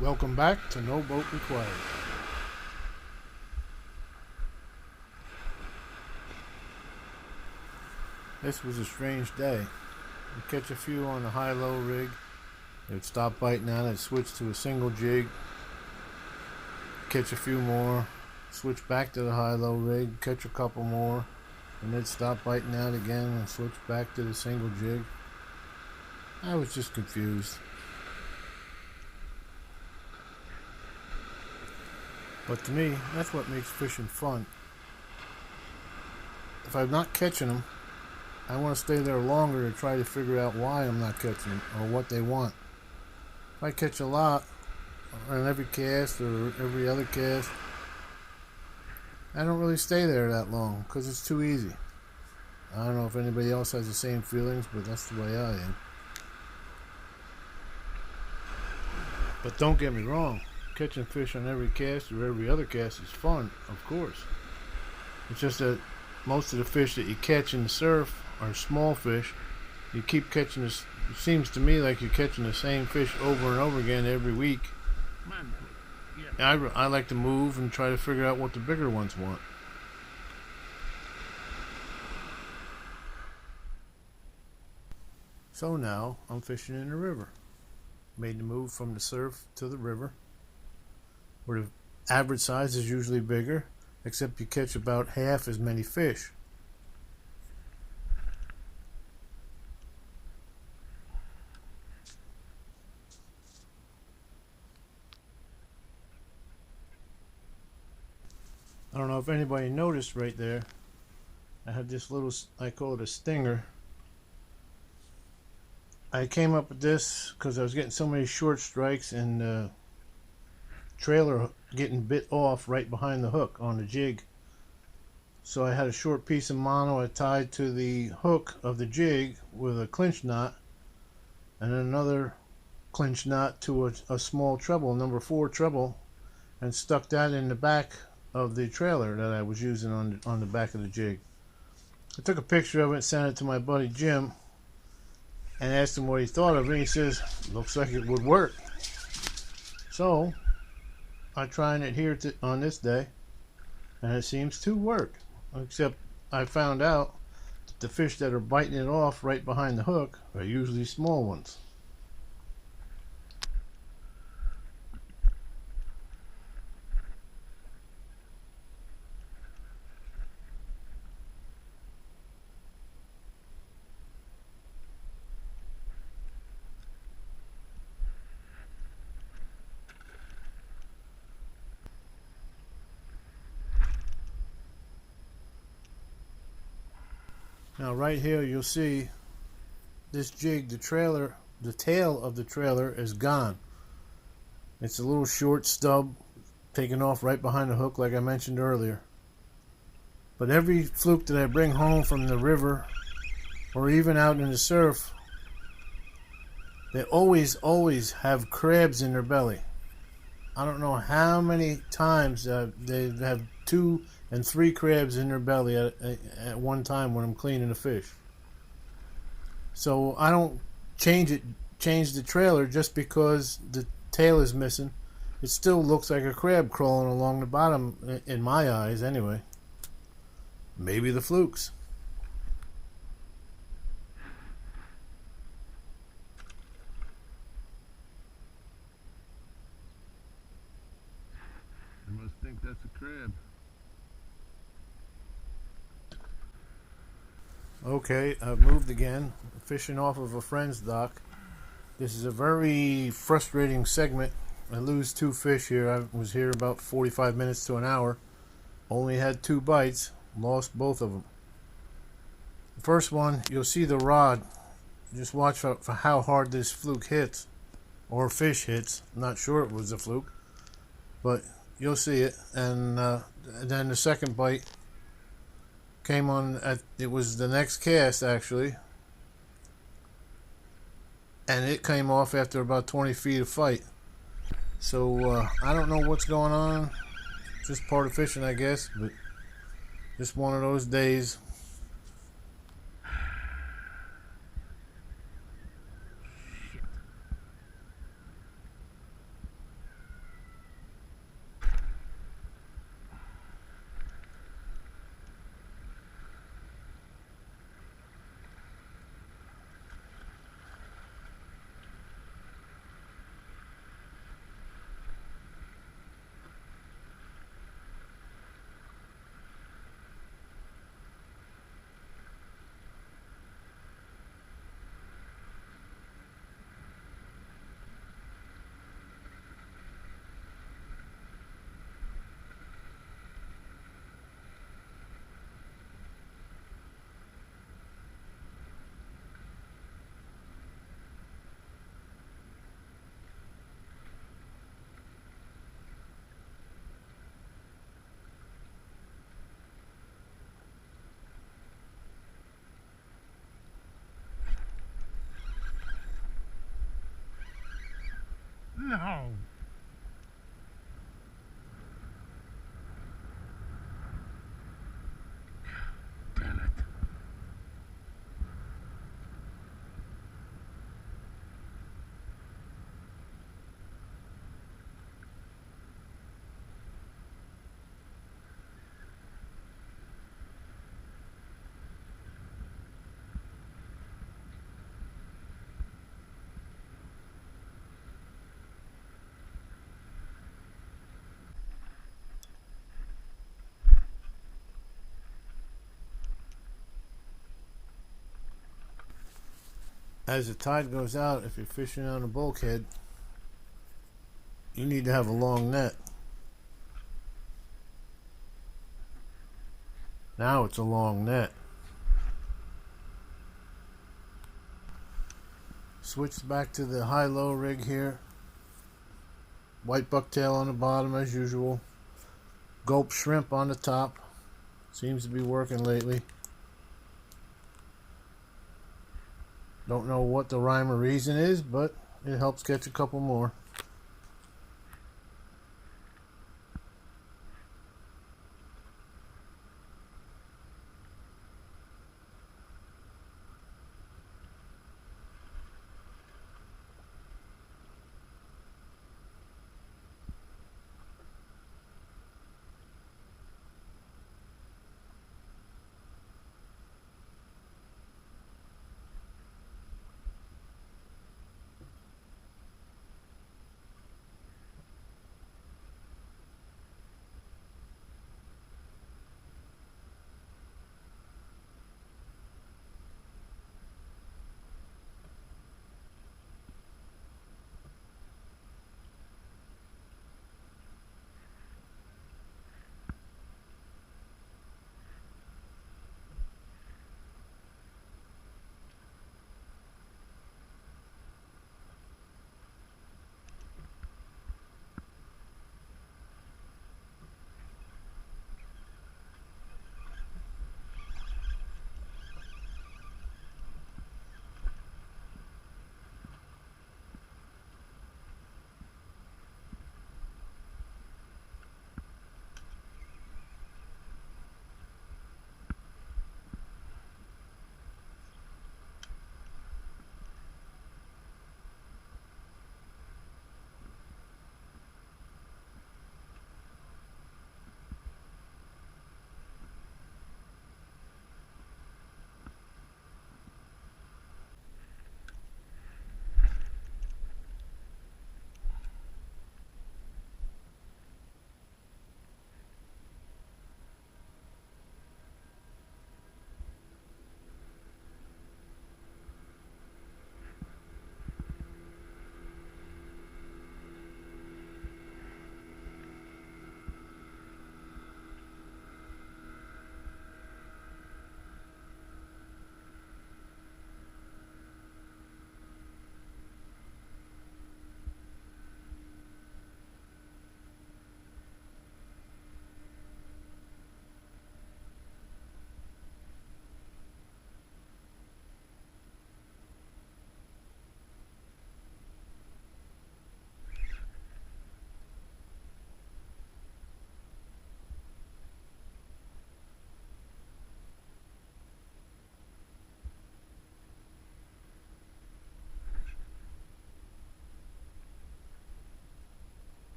Welcome back to No Boat Required. This was a strange day. You catch a few on the high-low rig, they'd stop biting on it, switch to a single jig, catch a few more, switch back to the high-low rig, catch a couple more, and they'd stop biting out again and switch back to the single jig. I was just confused. But to me, that's what makes fishing fun. If I'm not catching them, I want to stay there longer to try to figure out why I'm not catching them or what they want. If I catch a lot on every cast or every other cast, I don't really stay there that long because it's too easy. I don't know if anybody else has the same feelings, but that's the way I am. But don't get me wrong, catching fish on every cast or every other cast is fun, of course. It's just that most of the fish that you catch in the surf are small fish. You keep catching this. It seems to me like you're catching the same fish over and over again every week. I like to move and try to figure out what the bigger ones want. So now I'm fishing in the river. Made the move from the surf to the river, where the average size is usually bigger, except you catch about half as many fish. I don't know if anybody noticed right there, I have this little, I call it a stinger. I came up with this because I was getting so many short strikes and the trailer getting bit off right behind the hook on the jig. So I had a short piece of mono I tied to the hook of the jig with a clinch knot, and then another clinch knot to a small treble, number 4 treble, and stuck that in the back of the trailer that I was using on the back of the jig. I took a picture of it and sent it to my buddy Jim and asked him what he thought of it. He says, looks like it would work. So I try and adhere to on this day, and it seems to work, except I found out that the fish that are biting it off right behind the hook are usually small ones. Now right here you'll see this jig, the trailer, the tail of the trailer is gone. It's a little short stub taken off right behind the hook like I mentioned earlier. But every fluke that I bring home from the river or even out in the surf, they always have crabs in their belly. I don't know how many times they have 2 and 3 crabs in their belly at one time when I'm cleaning the fish. So I don't change the trailer just because the tail is missing. It still looks like a crab crawling along the bottom in my eyes anyway. Maybe the flukes. I must think that's a crab. Okay, I've moved again, fishing off of a friend's dock. This is a very frustrating segment. I lose 2 fish here. I was here about 45 minutes to an hour. Only had 2 bites, lost both of them. The first one, you'll see the rod. Just watch for how hard this fluke hits, or fish hits. I'm not sure it was a fluke, but you'll see it. And then the second bite came on it was the next cast actually, and it came off after about 20 feet of fight. So I don't know what's going on. Just part of fishing, I guess, but just one of those days. Damn it. As the tide goes out, if you're fishing on a bulkhead, you need to have a long net. Now it's a long net. Switch back to the high-low rig here. White bucktail on the bottom as usual. Gulp shrimp on the top. Seems to be working lately. Don't know what the rhyme or reason is, but it helps catch a couple more.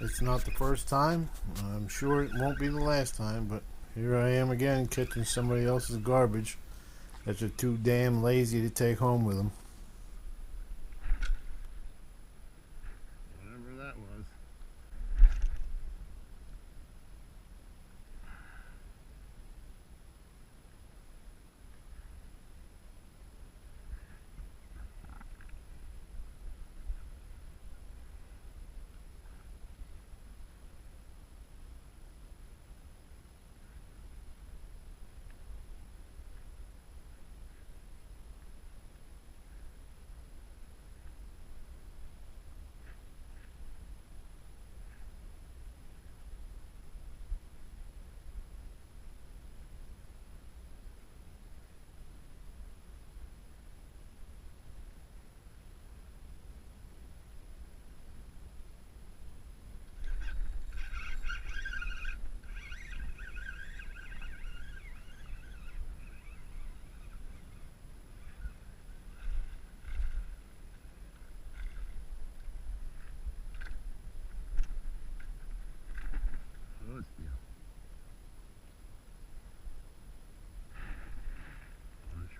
It's not the first time. I'm sure it won't be the last time, but here I am again catching somebody else's garbage that they're too damn lazy to take home with them. Whatever that was.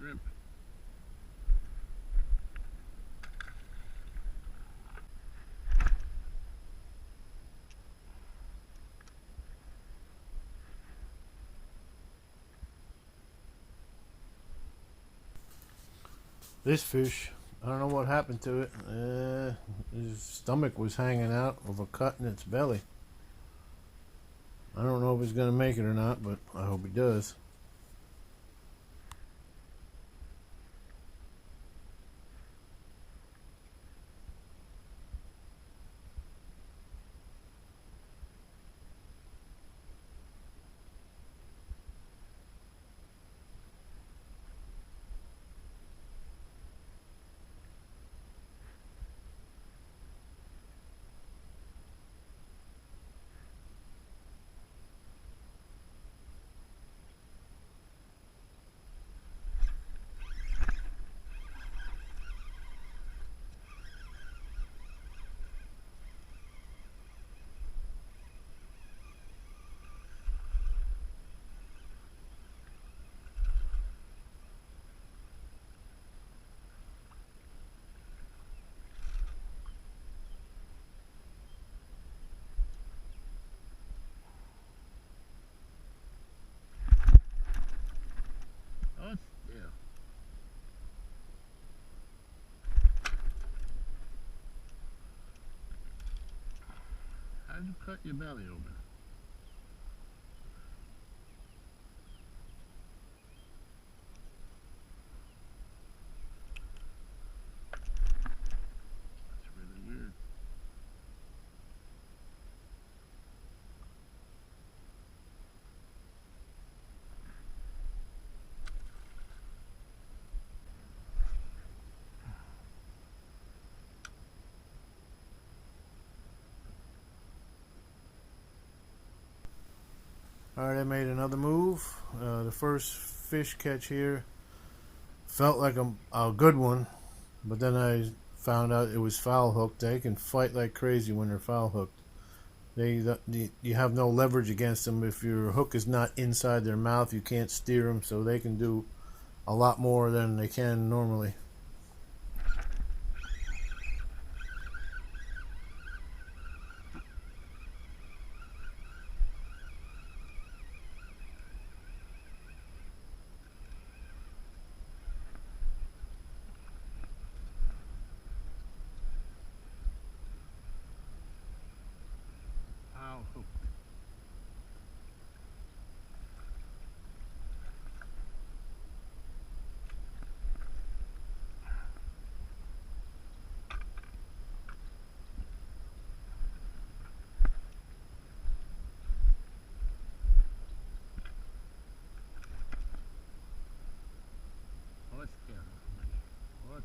shrimp. This fish, I don't know what happened to it. His stomach was hanging out of a cut in its belly. I don't know if he's going to make it or not, but I hope he does. Oh, yeah. How'd you cut your belly open? That's really weird. Alright, I made another move. The first fish catch here felt like a good one, but then I found out it was foul hooked. They can fight like crazy when they're foul hooked. You have no leverage against them. If your hook is not inside their mouth, you can't steer them, so they can do a lot more than they can normally. Foul hook. Hostia. Hostia.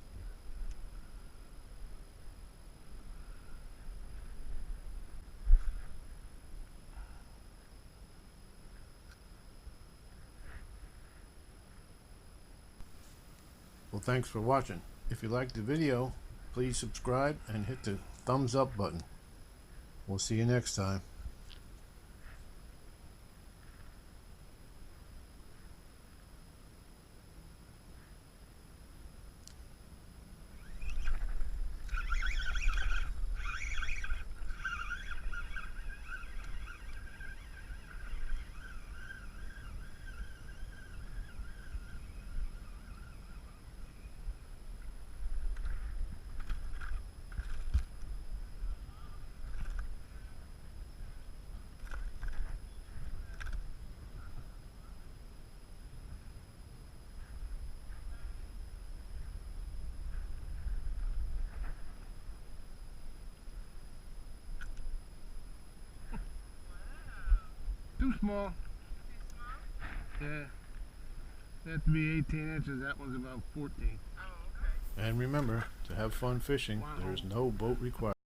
Well, thanks for watching. If you liked the video, please subscribe and hit the thumbs up button. We'll see you next time. Too small. Yeah. It has to be 18 inches. That one's about 14. And remember, to have fun fishing, Wow. there's no boat required.